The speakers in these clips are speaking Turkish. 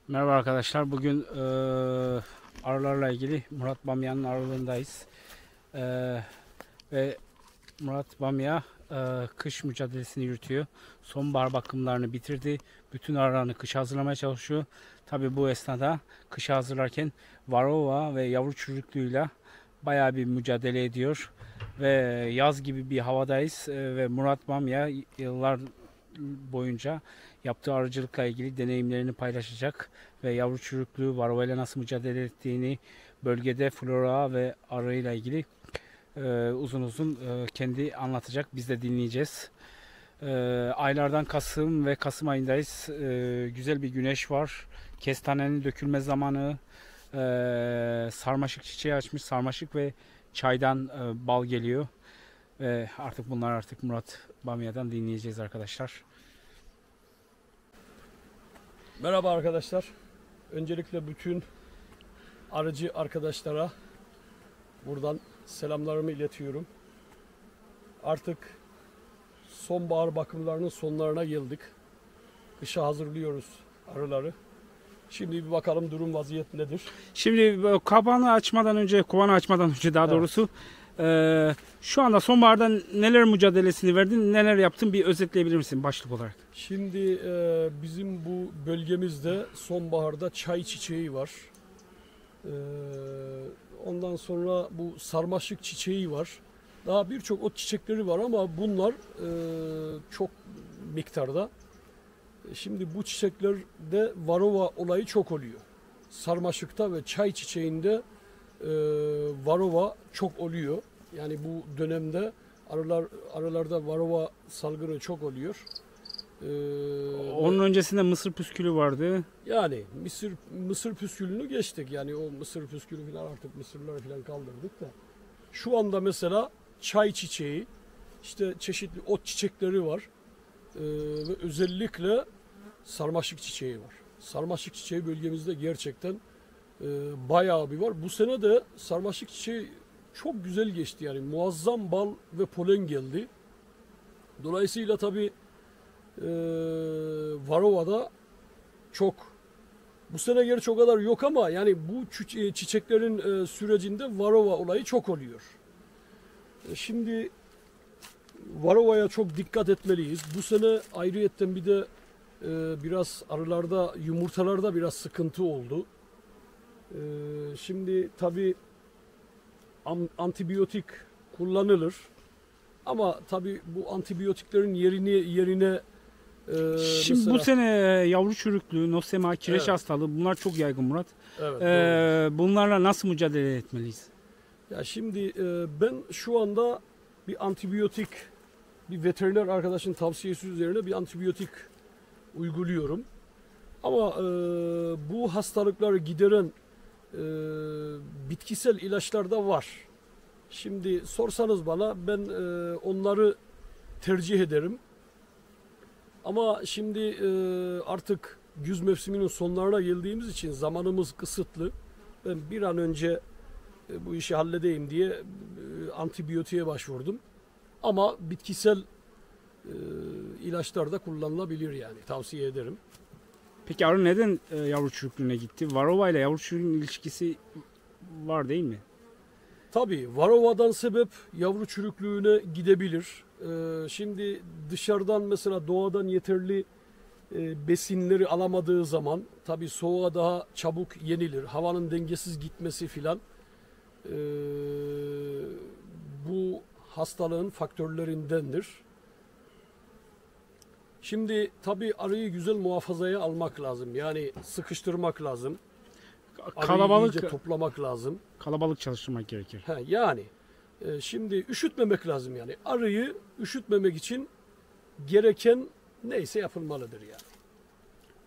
Merhaba arkadaşlar. Bugün arılarla ilgili Murat Bamya'nın arılığındayız. Ve Murat Bamya kış mücadelesini yürütüyor. Sonbahar bakımlarını bitirdi. Bütün arılarını kışa hazırlamaya çalışıyor. Tabi bu esnada kışa hazırlarken varroa ve yavru çürüklüğüyle bayağı bir mücadele ediyor. Ve yaz gibi bir havadayız. Ve Murat Bamya yıllar boyunca yaptığı arıcılıkla ilgili deneyimlerini paylaşacak ve yavru çürüklüğü, varroa ile nasıl mücadele ettiğini, bölgede flora ve arıyla ilgili uzun uzun kendi anlatacak. Biz de dinleyeceğiz. Aylardan Kasım ve Kasım ayındayız. Güzel bir güneş var. Kestanenin dökülme zamanı. Sarmaşık çiçeği açmış. Sarmaşık ve çaydan bal geliyor. Artık bunlar Murat Bamya'dan dinleyeceğiz arkadaşlar. Merhaba arkadaşlar. Öncelikle bütün arıcı arkadaşlara buradan selamlarımı iletiyorum. Artık sonbahar bakımlarının sonlarına geldik. Kışa hazırlıyoruz arıları. Şimdi bir bakalım durum vaziyet nedir? Şimdi kovanı açmadan önce daha Evet. doğrusu şu anda sonbaharda neler mücadelesini verdin, neler yaptın bir özetleyebilir misin başlık olarak? Şimdi bizim bu bölgemizde sonbaharda çay çiçeği var. Ondan sonra bu sarmaşık çiçeği var. Daha birçok ot çiçekleri var ama bunlar çok miktarda. Şimdi bu çiçeklerde varroa olayı çok oluyor. Sarmaşıkta ve çay çiçeğinde varroa çok oluyor. Yani bu dönemde arılarda varroa salgını çok oluyor. Onun öncesinde mısır püskülü vardı. Yani mısır püskülünü geçtik. Yani o mısır püskülü falan artık mısırları falan kaldırdık da. Şu anda mesela çay çiçeği, işte çeşitli ot çiçekleri var. Ve özellikle sarmaşık çiçeği var. Sarmaşık çiçeği bölgemizde gerçekten bayağı bir var. Bu sene de sarmaşık çiçeği çok güzel geçti, yani muazzam bal ve polen geldi. Dolayısıyla tabii varroa'da çok. Bu sene gerçi o kadar yok ama yani bu çiçeklerin sürecinde varroa olayı çok oluyor. Şimdi varroa'ya çok dikkat etmeliyiz. Bu sene ayrıyetten bir de biraz arılarda, yumurtalarda biraz sıkıntı oldu. Şimdi tabii antibiyotik kullanılır. Ama tabii bu antibiyotiklerin yerine Şimdi mesela, bu sene yavru çürüklüğü, nosema, kireç Evet. hastalığı bunlar çok yaygın Murat. evet, doğru. Bunlarla nasıl mücadele etmeliyiz? Ya şimdi ben şu anda bir veteriner arkadaşın tavsiyesi üzerine bir antibiyotik uyguluyorum. Ama bu hastalıkları gideren bitkisel ilaçlar da var. Şimdi sorsanız bana ben onları tercih ederim. Ama şimdi artık güz mevsiminin sonlarına geldiğimiz için zamanımız kısıtlı. Ben bir an önce bu işi halledeyim diye antibiyotiğe başvurdum. Ama bitkisel ilaçlar da kullanılabilir, yani tavsiye ederim. Peki arı neden yavru çürüklüğüne gitti? Varroa ile yavru çürüklüğünün ilişkisi var değil mi? Tabii varroadan sebep yavru çürüklüğüne gidebilir. Şimdi dışarıdan mesela doğadan yeterli besinleri alamadığı zaman tabii soğuğa daha çabuk yenilir. Havanın dengesiz gitmesi filan bu hastalığın faktörlerindendir. Şimdi tabii arıyı güzel muhafazaya almak lazım. Yani sıkıştırmak lazım. Arıyı iyice toplamak lazım. Kalabalık çalıştırmak gerekir. Yani şimdi üşütmemek lazım yani. Arıyı üşütmemek için gereken neyse yapılmalıdır yani.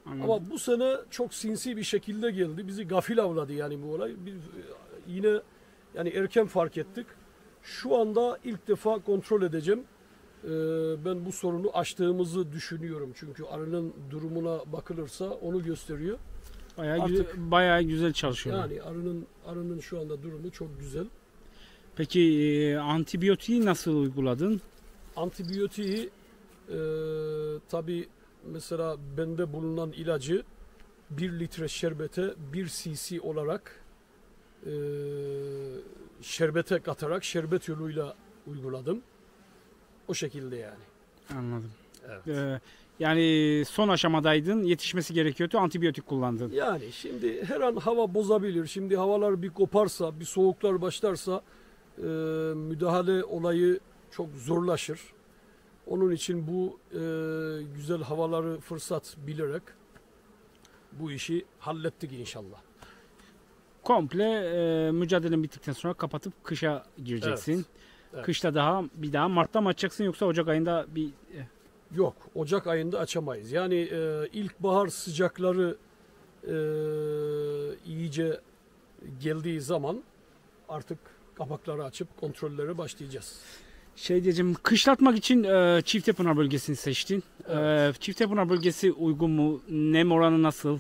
Anladım. Ama bu sene çok sinsi bir şekilde geldi. Bizi gafil avladı yani bu olay. Biz yine yani erken fark ettik. Şu anda ilk defa kontrol edeceğim. Ben bu sorunu aştığımızı düşünüyorum. Çünkü arının durumuna bakılırsa onu gösteriyor. Bayağı güzel çalışıyor. Yani arının şu anda durumu çok güzel. Peki antibiyotiği nasıl uyguladın? Antibiyotiği tabii mesela bende bulunan ilacı 1 litre şerbete 1 cc olarak şerbete katarak şerbet yoluyla uyguladım. O şekilde yani. Anladım. Evet. Yani son aşamadaydın, yetişmesi gerekiyordu, antibiyotik kullandın. Yani şimdi her an hava bozabilir. Şimdi havalar bir koparsa, bir soğuklar başlarsa müdahale olayı çok zorlaşır. Onun için bu güzel havaları fırsat bilerek bu işi hallettik inşallah. Komple mücadelen bittikten sonra kapatıp kışa gireceksin. Evet, evet. Kışta bir daha Mart'ta mı açacaksın yoksa Ocak ayında bir... Yok, Ocak ayında açamayız. Yani ilkbahar sıcakları iyice geldiği zaman artık kapakları açıp kontrollere başlayacağız. Şey diyeceğim, kışlatmak için Çiftepınar bölgesini seçtin. Evet. Çiftepınar bölgesi uygun mu? Nem oranı nasıl?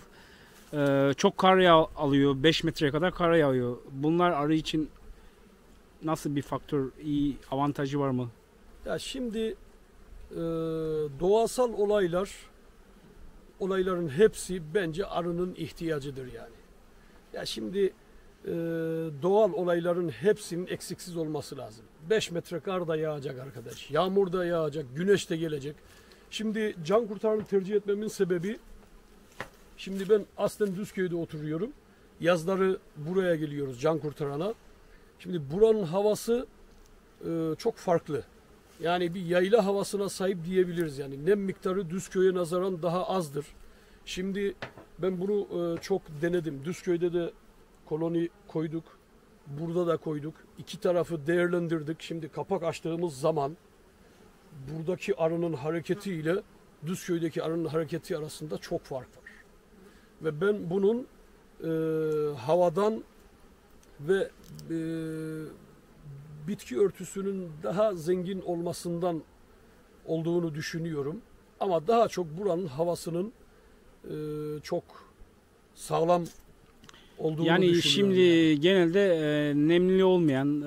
Çok kar alıyor. 5 metreye kadar kar yağıyor. Bunlar arı için nasıl bir faktör? İyi avantajı var mı? Ya şimdi doğasal olayların hepsi bence arının ihtiyacıdır yani. Ya şimdi doğal olayların hepsinin eksiksiz olması lazım. 5 metre kar da yağacak arkadaş. Yağmur da yağacak, güneş de gelecek. Şimdi can kurtaranı tercih etmemin sebebi, şimdi ben aslen Düzköy'de oturuyorum. Yazları buraya geliyoruz can kurtarana. Şimdi buranın havası çok farklı. Yani bir yayla havasına sahip diyebiliriz yani. Nem miktarı Düzköy'e nazaran daha azdır. Şimdi ben bunu çok denedim. Düzköy'de de koloni koyduk. Burada da koyduk. İki tarafı değerlendirdik. Şimdi kapak açtığımız zaman buradaki arının hareketiyle Düzköy'deki arının hareketi arasında çok fark var. Ve ben bunun havadan ve bitki örtüsünün daha zengin olmasından olduğunu düşünüyorum. Ama daha çok buranın havasının çok sağlam olduğunu Yani düşünüyorum. şimdi Yani. genelde nemli olmayan,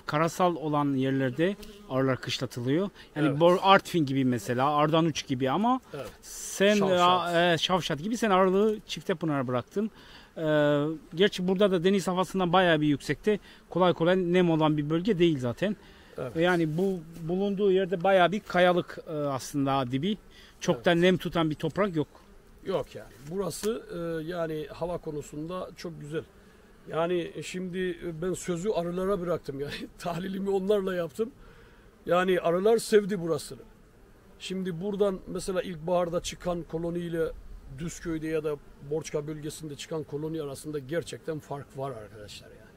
karasal olan yerlerde arılar kışlatılıyor. Yani Evet. Artvin gibi mesela, Ardanuç gibi ama Evet. sen Şavşat gibi sen arıları Çiftepınar'a bıraktın. Gerçi burada da deniz havasından bayağı bir yüksekte. Kolay kolay nem olan bir bölge değil zaten. Evet. Yani bu bulunduğu yerde bayağı bir kayalık aslında dibi. Çok da nem tutan bir toprak yok. Yok yani. Burası yani hava konusunda çok güzel. Yani şimdi ben sözü arılara bıraktım yani. Tahlilimi onlarla yaptım. Yani arılar sevdi burasını. Şimdi buradan mesela ilkbaharda çıkan koloniyle Düzköy'de ya da Borçka bölgesinde çıkan koloni arasında gerçekten fark var arkadaşlar yani.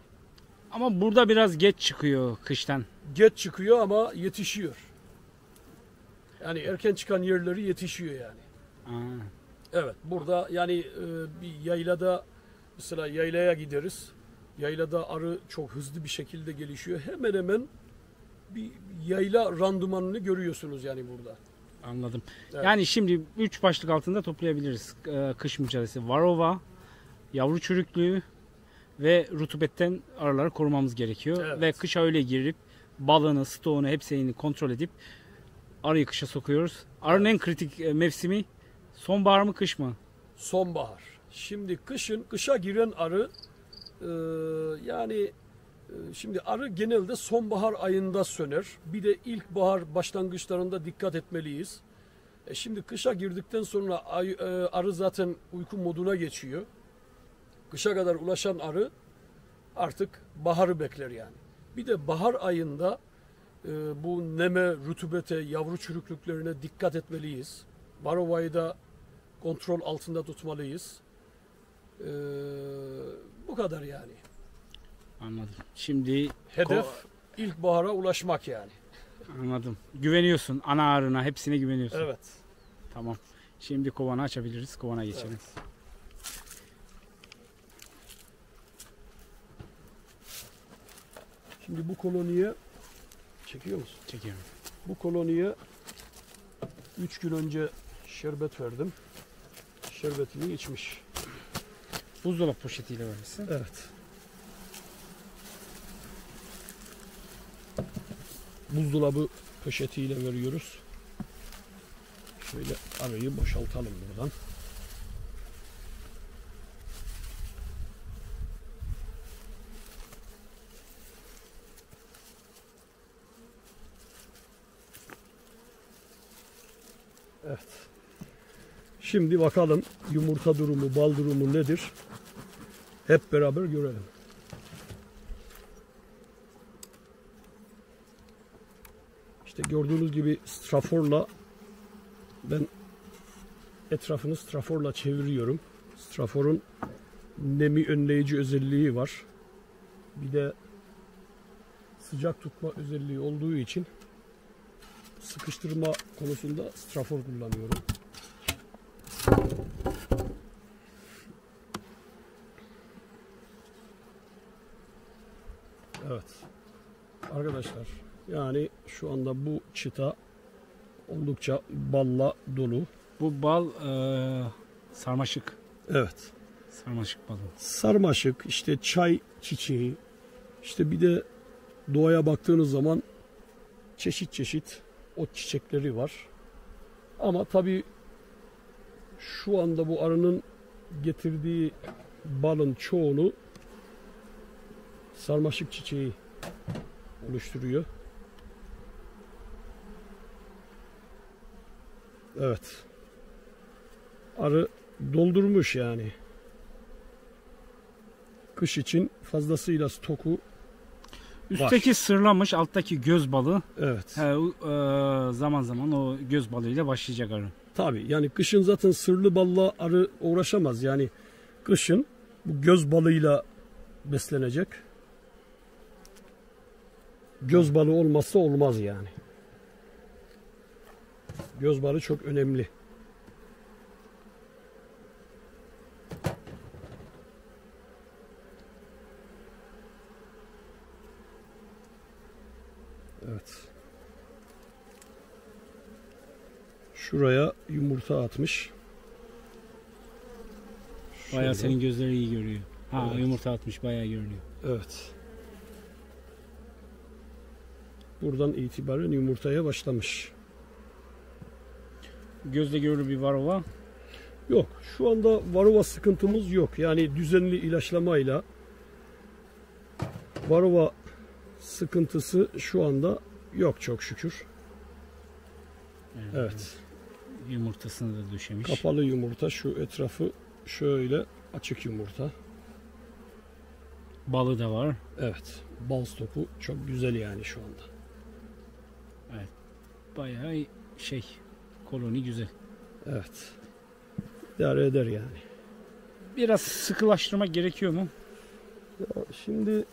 Ama burada biraz geç çıkıyor kıştan. Geç çıkıyor ama yetişiyor. Yani erken çıkan yerleri yetişiyor yani. Aa. Evet, burada yani bir yaylada mesela yaylaya gideriz. Yaylada arı çok hızlı bir şekilde gelişiyor. Hemen hemen bir yayla randımanını görüyorsunuz yani burada. Anladım. Evet. Yani şimdi 3 başlık altında toplayabiliriz kış mücadelesi. Varroa, yavru çürüklüğü ve rutubetten arıları korumamız gerekiyor. Evet. Ve kışa öyle girip balını, stoğunu hepsini kontrol edip arıyı kışa sokuyoruz. Arının en kritik mevsimi sonbahar mı kış mı? Sonbahar. Şimdi kışa giren arı yani şimdi arı genelde sonbahar ayında söner. Bir de ilkbahar başlangıçlarında dikkat etmeliyiz. Şimdi kışa girdikten sonra arı zaten uyku moduna geçiyor. Kışa kadar ulaşan arı artık baharı bekler yani. Bir de bahar ayında bu neme, rutubete, yavru çürüklüklerine dikkat etmeliyiz. Varroayı da kontrol altında tutmalıyız. Bu kadar yani. Anladım. Şimdi Hedef ilkbahara ulaşmak yani. anladım. Güveniyorsun ana arına, hepsine güveniyorsun. Evet. Tamam. Şimdi kovanı açabiliriz. Kovana geçelim. Evet. Şimdi bu koloniye çekiyor musun? Çekiyorum. Bu koloniye 3 gün önce şerbet verdim. Şerbetini içmiş. Buzdolabı poşetiyle vermişsin. Evet. Buzdolabı poşetiyle veriyoruz. Şöyle arayı boşaltalım buradan. Evet. Şimdi bakalım yumurta durumu, bal durumu nedir? Hep beraber görelim. İşte gördüğünüz gibi straforla ben etrafını straforla çeviriyorum. Straforun nemi önleyici özelliği var. Bir de sıcak tutma özelliği olduğu için sıkıştırma konusunda strafor kullanıyorum. Evet. Arkadaşlar yani şu anda bu çıta oldukça balla dolu. Bu bal sarmaşık. Evet. Sarmaşık balı. Sarmaşık, işte çay çiçeği, işte bir de doğaya baktığınız zaman çeşit çeşit ot çiçekleri var. Ama tabii şu anda bu arının getirdiği balın çoğunu sarmaşık çiçeği oluşturuyor. Evet. Arı doldurmuş yani. Kış için fazlasıyla stoku Üstteki var. sırlamış, alttaki göz balı. Evet. Zaman zaman o göz balıyla başlayacak arı. Tabii yani kışın zaten sırlı balla arı uğraşamaz. Yani kışın bu göz balıyla beslenecek. Göz balı olmazsa olmaz yani. Göz balı çok önemli. Evet. Şuraya yumurta atmış. Bayağı Şurada. senin gözleri iyi görüyor. Ha, Evet. yumurta atmış, bayağı görünüyor. Evet. Buradan itibaren yumurtaya başlamış. Gözle görülür bir varova. Yok. Şu anda varova sıkıntımız yok. Yani düzenli ilaçlamayla varova sıkıntısı şu anda yok çok şükür. Evet. Yumurtasını da döşemiş. Kapalı yumurta, şu etrafı şöyle açık yumurta. Balı da var. Evet. Bal stoku çok güzel yani şu anda. Bayağı koloni güzel. Evet. İdare eder yani. Biraz sıkılaştırmak gerekiyor mu? Ya şimdi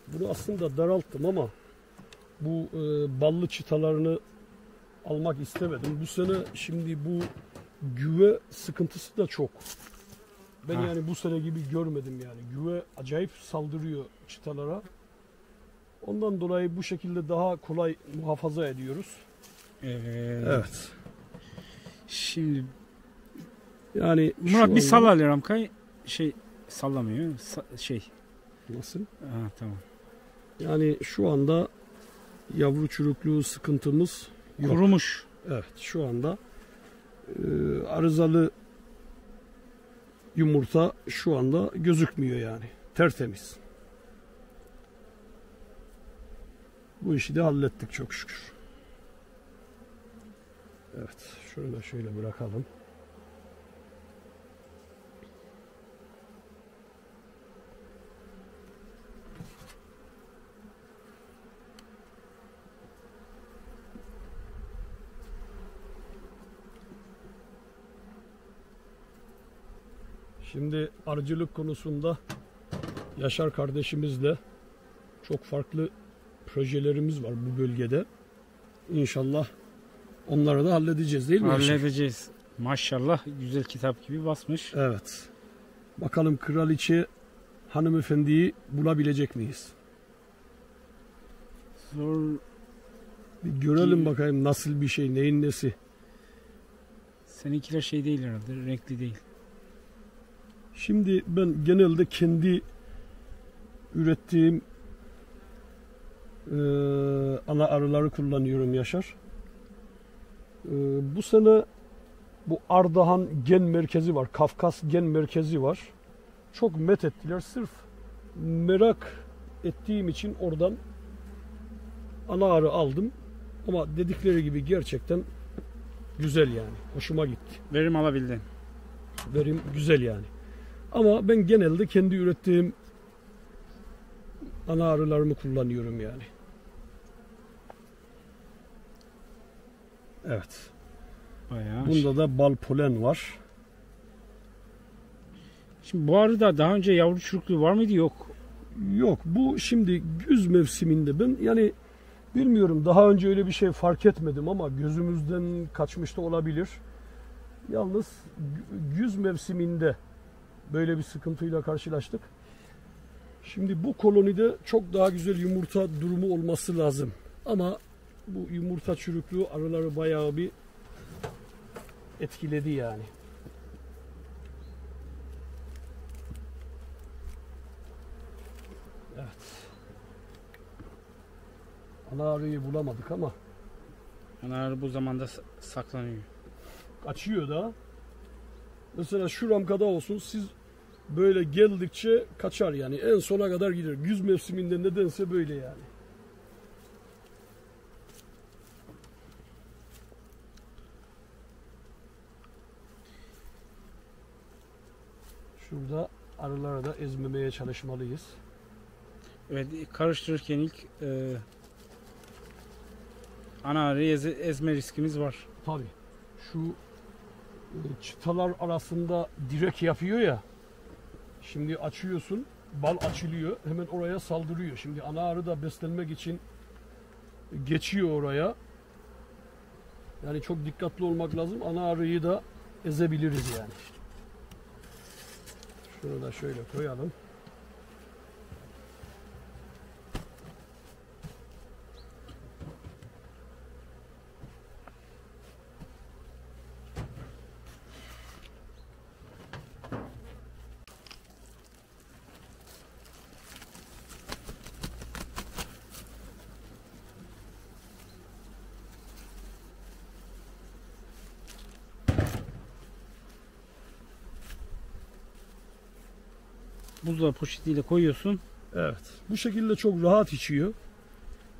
bunu aslında daralttım ama bu ballı çıtalarını almak istemedim. Bu sene şimdi bu güve sıkıntısı da çok. Ben yani bu sene gibi görmedim yani. Güve acayip saldırıyor çıtalara. Ondan dolayı bu şekilde daha kolay muhafaza ediyoruz. Evet. Şimdi Yani Murat bir anda... salla Ramkay. Sallamıyor. Nasıl? Ha, tamam. Yani şu anda yavru çürüklüğü sıkıntımız yok. Kurumuş. Evet, şu anda arızalı yumurta şu anda gözükmüyor yani. Tertemiz. Bu işi de hallettik çok şükür. Evet, şunu da şöyle bırakalım. Şimdi arıcılık konusunda Yaşar kardeşimizle çok farklı projelerimiz var bu bölgede. İnşallah onları da halledeceğiz değil mi Yaşar? Halledeceğiz. Maşallah güzel kitap gibi basmış. Evet. Bakalım kraliçe hanımefendiyi bulabilecek miyiz? Zor. Bir görelim bakayım nasıl bir şey, neyin nesi. Seninkiler değil herhalde, renkli değil. Şimdi ben genelde kendi ürettiğim ana arıları kullanıyorum Yaşar. Bu sene bu Ardahan Gen Merkezi var, Kafkas Gen Merkezi var. Çok met ettiler. Sırf merak ettiğim için oradan ana arı aldım. Ama dedikleri gibi gerçekten güzel yani. Hoşuma gitti. Verim alabildin. Verim güzel yani. Ama ben genelde kendi ürettiğim ana arılarımı kullanıyorum yani. Evet. Bayağı. Bunda da bal polen var. Şimdi bu arıda daha önce yavru çürüklüğü var mıydı? Yok. Yok, bu şimdi güz mevsiminde ben yani bilmiyorum, daha önce öyle bir şey fark etmedim ama gözümüzden kaçmış da olabilir. Yalnız güz mevsiminde böyle bir sıkıntıyla karşılaştık. Şimdi bu kolonide çok daha güzel yumurta durumu olması lazım. Ama bu yumurta çürüklüğü arıları bayağı bir etkiledi yani. Evet. Ana arıyı bulamadık ama Ana arı bu zamanda saklanıyor. açıyor da. Mesela şu ramkada olsun, siz böyle geldikçe kaçar yani. En sona kadar gider. Güz mevsiminde nedense böyle yani. Şurada arıları da ezmemeye çalışmalıyız. Evet, karıştırırken ilk ana arıyı ezme riskimiz var. Tabii. Şu çıtalar arasında direk yapıyor ya. Şimdi açıyorsun, bal açılıyor, hemen oraya saldırıyor. Şimdi ana arı da beslenmek için geçiyor oraya. Yani çok dikkatli olmak lazım. Ana arıyı da ezebiliriz yani. Şunu da şöyle koyalım. Buzdolabı poşetiyle koyuyorsun. Evet. Bu şekilde çok rahat içiyor.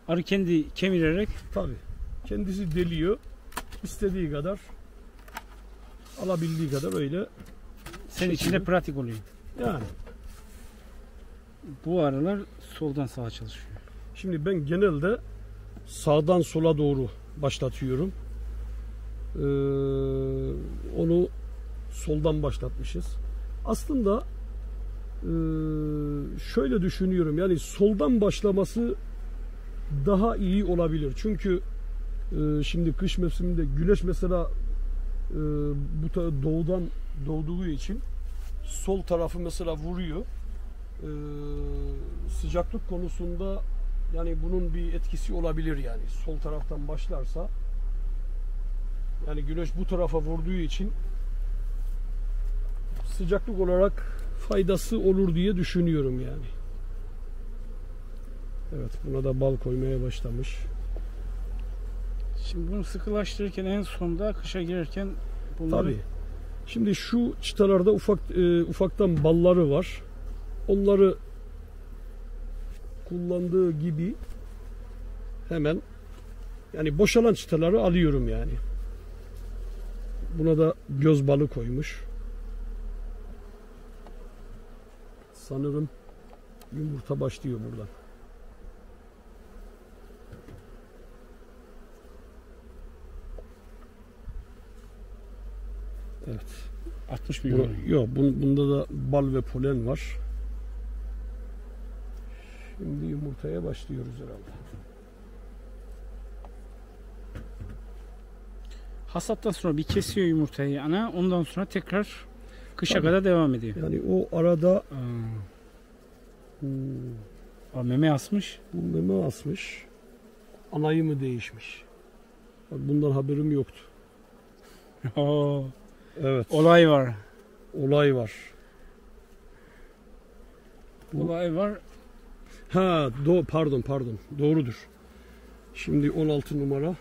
Arı kendi kemirerek Tabii. Kendisi deliyor. İstediği kadar, alabildiği kadar öyle. senin için de pratik oluyor. Yani. Bu arılar soldan sağa çalışıyor. Şimdi ben genelde sağdan sola doğru başlatıyorum. Onu soldan başlatmışız. Aslında şöyle düşünüyorum, yani soldan başlaması daha iyi olabilir. Çünkü şimdi kış mevsiminde güneş mesela bu doğudan doğduğu için sol tarafı mesela vuruyor. Sıcaklık konusunda yani bunun bir etkisi olabilir yani. Sol taraftan başlarsa, yani güneş bu tarafa vurduğu için sıcaklık olarak faydası olur diye düşünüyorum yani. Evet, buna da bal koymaya başlamış. Şimdi bunu sıkılaştırırken en sonda kışa girerken bunları... Tabii. Şimdi şu çıtalarda ufaktan balları var. Onları kullandığı gibi hemen yani boşalan çıtaları alıyorum yani. Buna da göz balı koymuş. Sanırım yumurta başlıyor buradan. Evet. 60 milyon. Yok, bunda da bal ve polen var. Şimdi yumurtaya başlıyoruz herhalde. Hasattan sonra bir kesiyor yumurtayı ana, ondan sonra tekrar kışa Tabii. kadar devam ediyor. Yani o arada Aa, meme asmış. bu meme asmış. Anayı mı değişmiş? Bak, bundan haberim yoktu. Oo, Evet. olay var. Olay var. Olay var. Ha, pardon. Doğrudur. Şimdi 16 numara.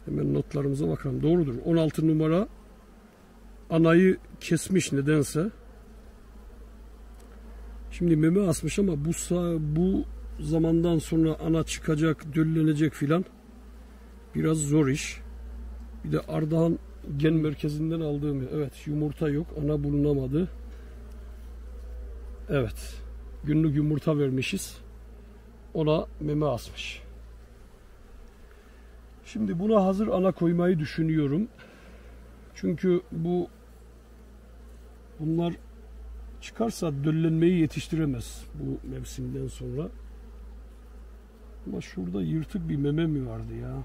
Hemen notlarımıza bakalım. Doğrudur. 16 numara anayı kesmiş nedense. Şimdi meme asmış ama bu zamandan sonra ana çıkacak, döllenecek filan biraz zor iş. Bir de Ardahan Gen Merkezi'nden aldığım, evet, yumurta yok, ana bulunamadı. Evet, günlük yumurta vermişiz. Ona meme asmış. Şimdi buna hazır ana koymayı düşünüyorum. Çünkü bunlar çıkarsa döllenmeyi yetiştiremez bu mevsimden sonra. Ama şurada yırtık bir meme mi vardı ya?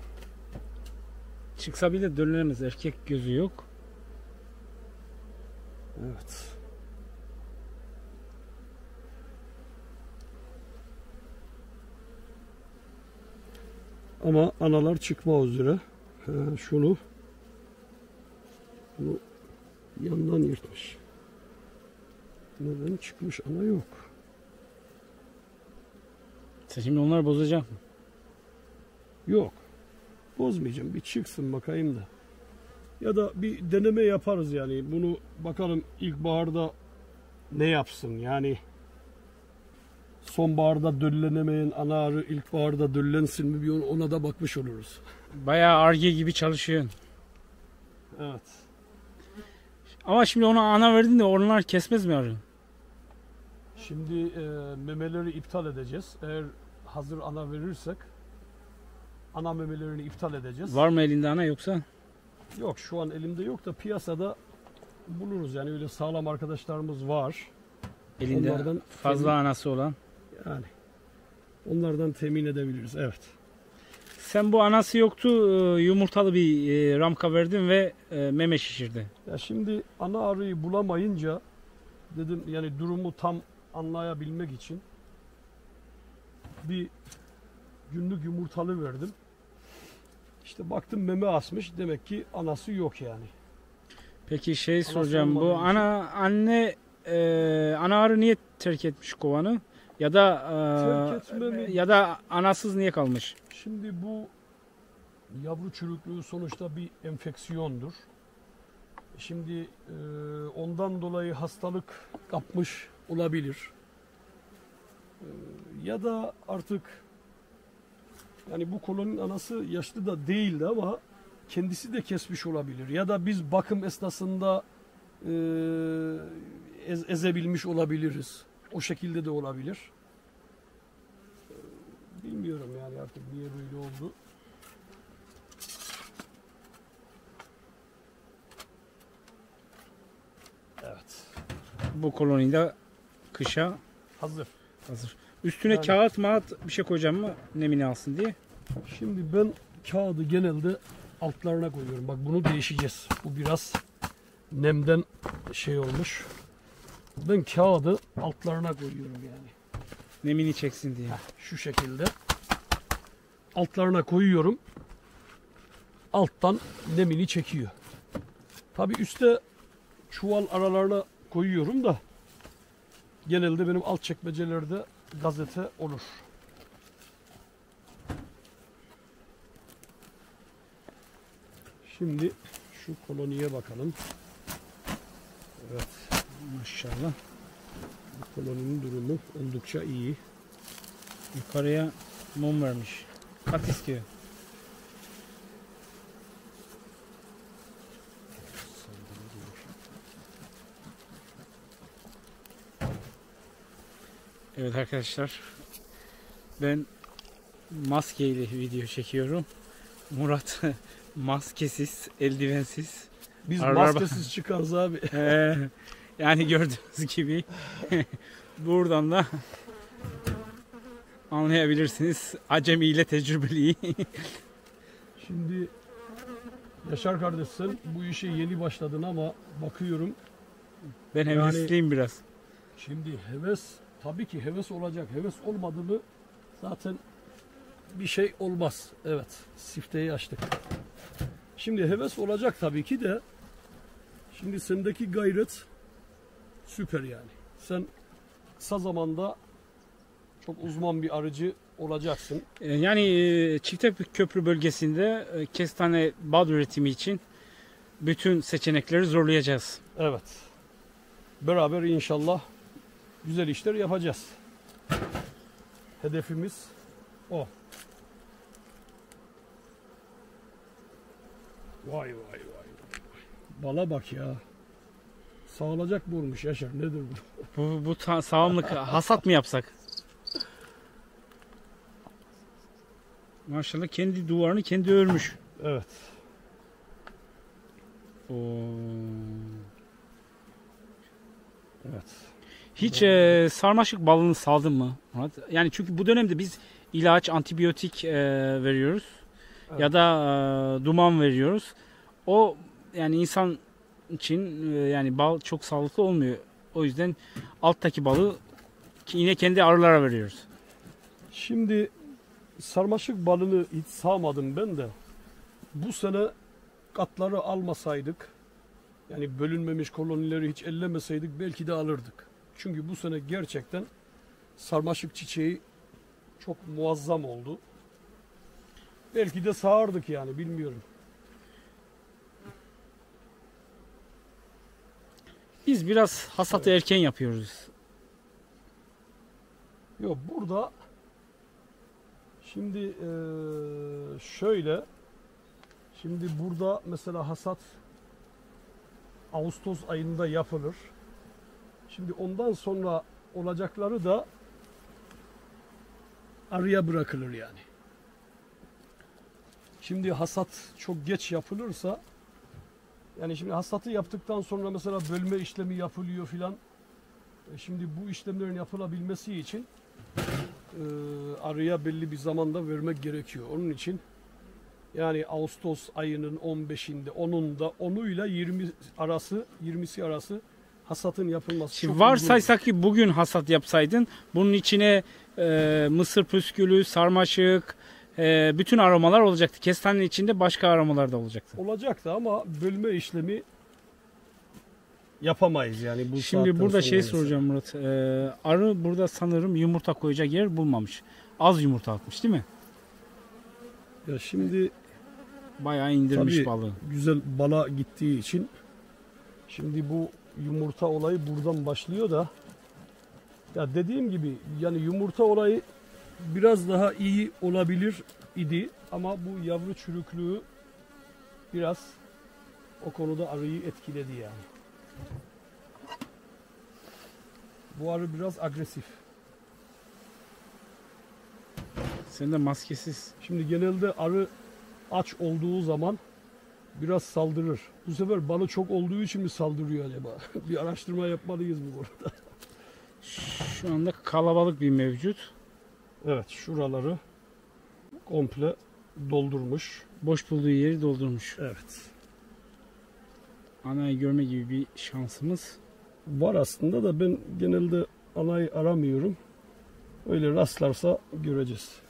Çıksa bile döllenemez. Erkek gözü yok. Evet. Ama analar çıkma üzere. Bunu yandan yırtmış. Neden çıkmış? Ana yok. Sen şimdi onları bozacak mı? Yok. Bozmayacağım. Bir çıksın bakayım da. Ya da bir deneme yaparız yani. Bunu bakalım ilkbaharda ne yapsın? Yani sonbaharda döllenemeyen ana arı ilkbaharda döllensin mi? Bir ona da bakmış oluruz. Bayağı Ar-Ge gibi çalışıyorsun. Evet. Ama şimdi ona ana verdin de onlar kesmez mi arı? Şimdi memeleri iptal edeceğiz. Eğer hazır ana verirsek ana memelerini iptal edeceğiz. Var mı elinde ana yoksa? Yok, şu an elimde yok da piyasada buluruz. Yani öyle sağlam arkadaşlarımız var. Elinde Onlardan fazla anası olan. Yani onlardan temin edebiliriz. Evet. Sen bu anası yoktu, yumurtalı bir ramka verdin ve meme şişirdi. Ya şimdi ana arıyı bulamayınca dedim, yani durumu tam anlayabilmek için bir günlük yumurtalı verdim. İşte baktım meme asmış. Demek ki anası yok yani. Peki şey Anası soracağım, bu olmadığı için. ana arı niye terk etmiş kovanı? Ya da Terk etmemi- ya da anasız niye kalmış? Şimdi bu yavru çürüklüğü sonuçta bir enfeksiyondur. Şimdi ondan dolayı hastalık kapmış olabilir. Ya da artık yani bu koloninin anası yaşlı da değildi ama kendisi de kesmiş olabilir. Ya da biz bakım esnasında ezebilmiş olabiliriz. O şekilde de olabilir. Bilmiyorum yani artık niye böyle oldu. Evet. Bu kolonide kışa Hazır. hazır. Üstüne Yani- kağıt mağat bir şey koyacağım mı nemini alsın diye? Şimdi ben kağıdı genelde altlarına koyuyorum. Bak bunu değişeceğiz. Bu biraz nemden şey olmuş. Ben kağıdı altlarına koyuyorum yani. Nemini çeksin diye. Şu şekilde. Altlarına koyuyorum. Alttan nemini çekiyor. Tabi üstte çuval aralarına koyuyorum da genelde benim alt çekmecelerde gazete olur. Şimdi şu koloniye bakalım. Evet, Maşallah. bu koloninin durumu oldukça iyi. Yukarıya mum vermiş. Kat istiyor. Evet arkadaşlar, ben maskeyle video çekiyorum. Murat maskesiz, eldivensiz. Biz Aralar- maskesiz çıkarız abi. Yani gördüğünüz gibi buradan da anlayabilirsiniz. Acemi ile tecrübeli. Şimdi Yaşar kardeş, sen bu işe yeni başladın ama bakıyorum Ben hevesliyim biraz. şimdi heves, tabii ki heves olacak. Heves olmadı mı zaten bir şey olmaz. Evet, sifteyi açtık. Şimdi heves olacak tabii ki de. Şimdi sendeki gayret süper yani. Sen kısa zamanda çok uzman bir arıcı olacaksın. Yani Çifteköprü bölgesinde kestane bal üretimi için bütün seçenekleri zorlayacağız. Evet. Beraber inşallah güzel işler yapacağız. hedefimiz o. Vay vay vay. Bala bak ya. Sağılacak vurmuş Yaşar. Nedir bu? Bu sağımlık hasat mı yapsak? Maşallah kendi duvarını kendi örmüş. Evet. Oo. Evet. Hiç sarmaşık balını saldın mı Murat? Yani çünkü bu dönemde biz ilaç, antibiyotik veriyoruz. Evet. Ya da duman veriyoruz. O yani insan için yani bal çok sağlıklı olmuyor. O yüzden alttaki balı yine kendi arılara veriyoruz. Şimdi sarmaşık balını hiç sağmadım ben de. Bu sene katları almasaydık, yani bölünmemiş kolonileri hiç ellemeseydik belki de alırdık. Çünkü bu sene gerçekten sarmaşık çiçeği çok muazzam oldu. Belki de sağardık yani, bilmiyorum. Biz biraz hasatı erken yapıyoruz. Yok, burada şimdi şöyle, şimdi burada mesela hasat Ağustos ayında yapılır. Şimdi ondan sonra olacakları da arıya bırakılır yani. Şimdi hasat çok geç yapılırsa, yani şimdi hasatı yaptıktan sonra mesela bölme işlemi yapılıyor filan. Şimdi bu işlemlerin yapılabilmesi için arıya belli bir zamanda vermek gerekiyor. Onun için yani Ağustos ayının 15'inde, 10'unda, 10'uyla 20'si arası hasatın yapılması Şimdi çok varsaysak ki bugün hasat yapsaydın, bunun içine mısır püskülü, sarmaşık, bütün aromalar olacaktı. Kestanenin içinde başka aromalar da olacaktı. olacaktı ama bölme işlemi yapamayız yani bu Şimdi saatten burada sonra şey mesela. soracağım Murat. Arı burada sanırım yumurta koyacak yer bulmamış. Az yumurta atmış değil mi? Ya şimdi Bayağı indirmiş tabii balığı. güzel bala gittiği için şimdi bu yumurta olayı buradan başlıyor da, ya dediğim gibi yani yumurta olayı biraz daha iyi olabilir idi ama bu yavru çürüklüğü biraz o konuda arıyı etkiledi yani. Bu arı biraz agresif. Sen de maskesiz. Şimdi genelde arı aç olduğu zaman biraz saldırır. Bu sefer balı çok olduğu için mi saldırıyor acaba? Bir araştırma yapmalıyız bu konuda. Şu anda kalabalık bir mevcut. Evet, şuraları komple doldurmuş. Boş bulduğu yeri doldurmuş. Evet. Anayı görme gibi bir şansımız. Var aslında da ben genelde anayı aramıyorum. Öyle rastlarsa göreceğiz.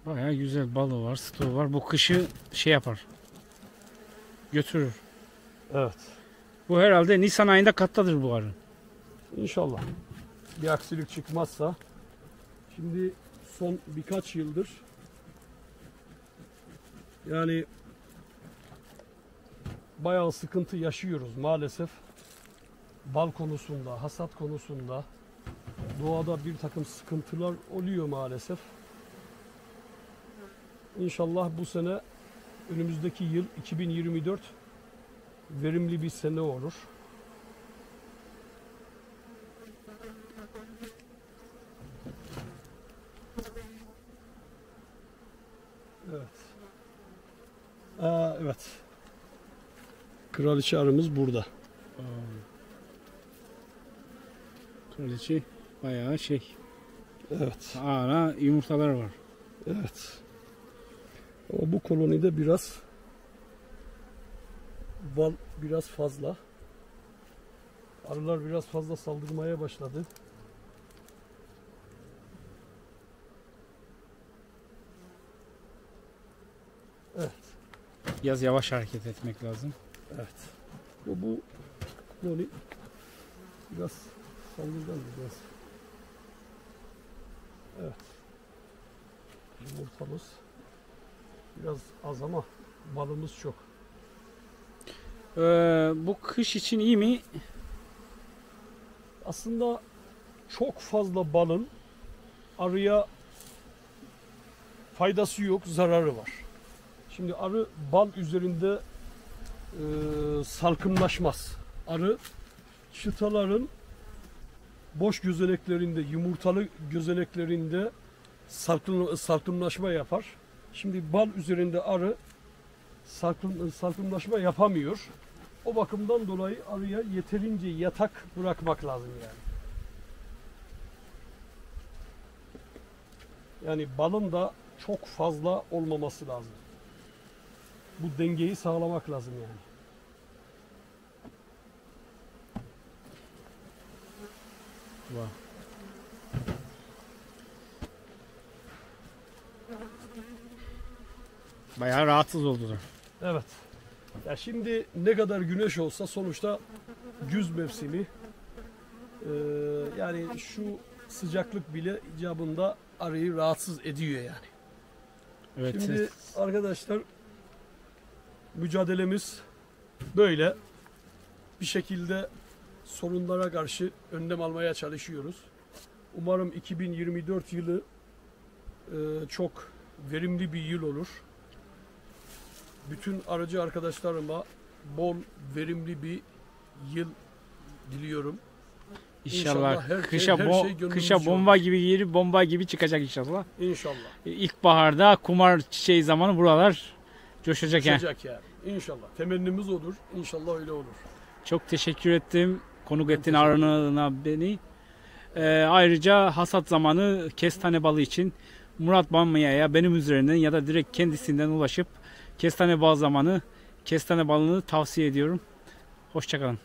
Bayağı güzel balığı var, stoğu var. Bu kışı şey yapar. Götürür. Evet. Bu herhalde Nisan ayında kattadır bu arı. İnşallah. Bir aksilik çıkmazsa. Şimdi son birkaç yıldır yani bayağı sıkıntı yaşıyoruz maalesef. Bal konusunda, hasat konusunda doğada bir takım sıkıntılar oluyor maalesef. İnşallah bu sene, önümüzdeki yıl 2024 verimli bir sene olur. Evet. Evet. Kraliçe arımız burada. Kraliçe bayağı şey. Evet. Ara yumurtalar var. Evet. Ama bu kolonide biraz bal biraz fazla. Arılar biraz fazla saldırmaya başladı. Evet. Biraz yavaş hareket etmek lazım. Evet. Bu koloni biraz saldırgan biraz. Evet. Yumurtamız biraz az ama balımız çok. Bu kış için iyi mi? Aslında çok fazla balın arıya faydası yok, zararı var. Şimdi arı bal üzerinde salkımlaşmaz. Arı çıtaların boş gözeneklerinde, yumurtalı gözeneklerinde salkımlaşma yapar. Şimdi bal üzerinde arı salkımlaşma yapamıyor. O bakımdan dolayı arıya yeterince yatak bırakmak lazım yani. Yani balın da çok fazla olmaması lazım. Bu dengeyi sağlamak lazım yani. Wow. Bayağı rahatsız oldular. Evet. Ya şimdi ne kadar güneş olsa sonuçta güz mevsimi. Yani şu sıcaklık bile icabında arıyı rahatsız ediyor yani. Evet. Şimdi arkadaşlar mücadelemiz böyle. Bir şekilde sorunlara karşı önlem almaya çalışıyoruz. Umarım 2024 yılı çok verimli bir yıl olur. Bütün arıcı arkadaşlarıma bol, verimli bir yıl diliyorum. İnşallah her kışa, şey gönlümüzce kışa bomba gibi girip bomba gibi çıkacak inşallah. İnşallah. İlkbaharda kumar çiçeği zamanı buralar coşacak yani. Çıkacak yani. İnşallah. Temennimiz olur. İnşallah öyle olur. Çok teşekkür ettim. Konuk ettin teşekkür ederim. arına beni. Ayrıca hasat zamanı kestane balı için Murat Banmaya'ya benim üzerinden ya da direkt kendisinden ulaşıp kestane bal zamanı kestane balını tavsiye ediyorum. Hoşça kalın.